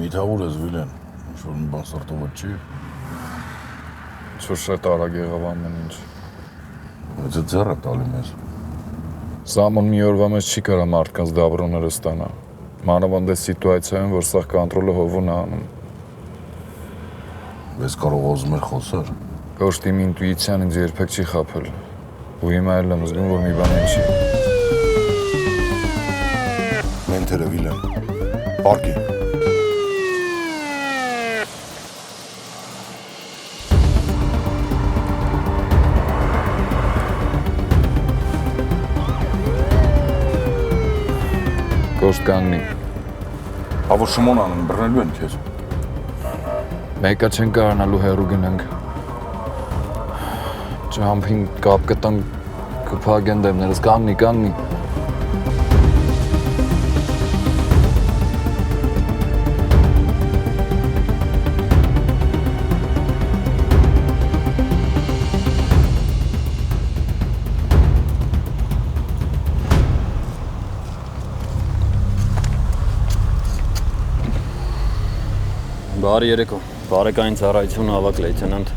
Միթաղուր ես Վիլեն, ինչ-որ մի բան սրտովդ չի։ Ինչ-որ շատ արագ եղավ ամեն ինչ։ Բայց է ձեռը տալի մեզ։ Սամոն մի օրվա մեջ չի կարա մարդկանց դավրոները ստանա։ Մանավանդ այս սիտուացիայում, որ սաղ կոնտրոլը հովուն է անում։ Ես կարող ուզում էր խոսել։ Կոշտ իմ ինտուիցիան ինձ երբեք չի խաբել։ Ու հիմա էլ եմ զգում, որ մի բան չի։ Մենթերը Վիլեն, պարկի։ Կոշտ կանգնի։ Ավո Շմոն անում, բռնելու են քեզ։ Մեկը չեն կարանալու հեռու գնանք։ Ճամփին կապ կտան կփագեն դեմներս, կանգնի։ Բարի երեկո, բարեկային ծառայություն ավակ լեյտենանտ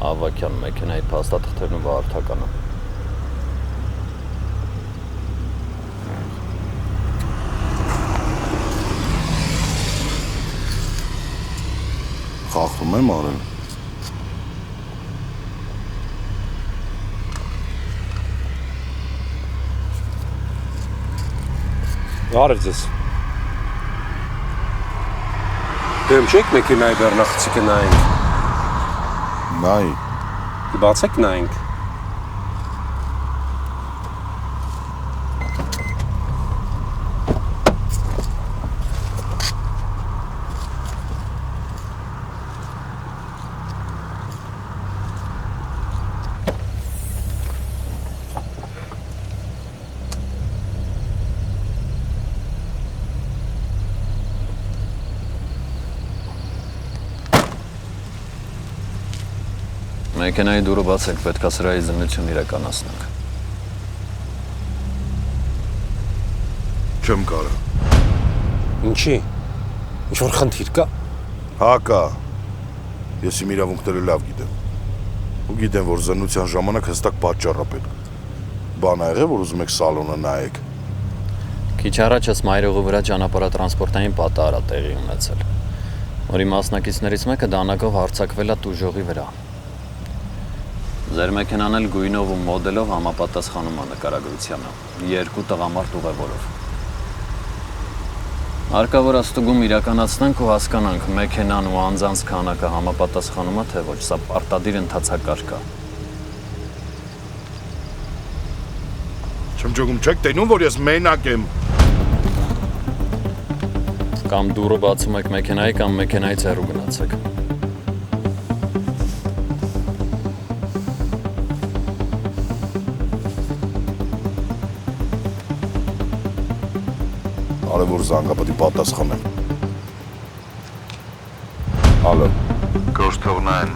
Ավակյան մեքենայի փաստաթղթերն ու վարորդականը։ Խախտում եմ արել։ Բարև ձեզ։ Դեմ չեք մեքենայի բեռնախցիկը նայենք։ Նայ։ Բացեք նայենք։ Մեքենայի դուրը բացեք, պետք է սրահի զննություն իրականացնենք։ Չեմ կարա։ Ինչի։ Ինչ-որ խնդիր կա։ Հակա։ Ես իմ իրավունքները լավ գիտեմ։ Ու գիտեմ, որ զննության ժամանակ հստակ պատճառ է պետք։ Բան ա եղել, որ ուզում եք սալոնը նայեք։ Քիչ առաջ ես մայրողի վրա ճանապարհատրանսպորտային պատահար է տեղի ունեցել, որի մասնակիցներից մեկը դանակով հարձակվել է տուժողի վրա։ Ձեր մեքենան էլ գույնով ու մոդելով համապատասխանում է նկարագրությանը, երկու տղամարդ ուղևորով։ Հարկավոր է ստուգում իրականացնենք ու հասկանանք մեքենան ու անձանց քանակը համապատասխանում է, թե ոչ, սա պարտադիր ընթացակարգ է։ Չեմ ճոգում, չեք տենում, որ ես մենակ եմ։ Կամ դուռը բացում եք մեքենայի, կամ մեքենայից հեռու գնացեք։ Արևոր զանգապետի պատասխանեմ։ Ալո։ Կոշտ թողնային։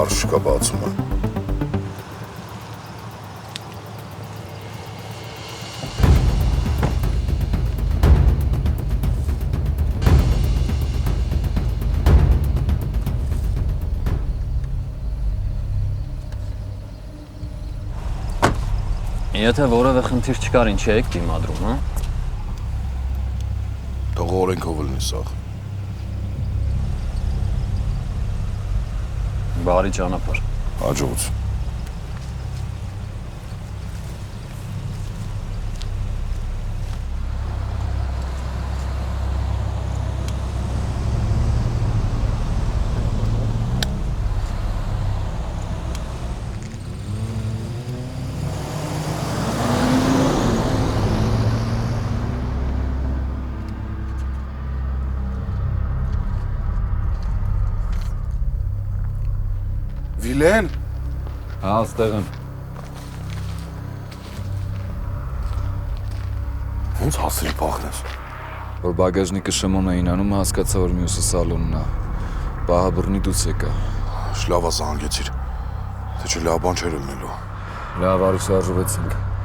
Արշկա բացում է։ Եթե որևէ խնդիր չկար, ինչի եք դիմադրում, հա? Թող օրենքով լինի սաղ։ Բարի ճանապարհ։ Հաջողություն։ Վիլեն։ Հա, ստեղ եմ։ Ոնց հասրի փախնես։ Որ բագաժնիկը Շմոնային անում հասկացա, որ մյուսը սալոնն է։ Բահաբռնի դուց եկա։ Շլավա զանգեցիր։ Թե չէ լավ բան չէր ելնելու։ Լավ, արի շարժվեցինք։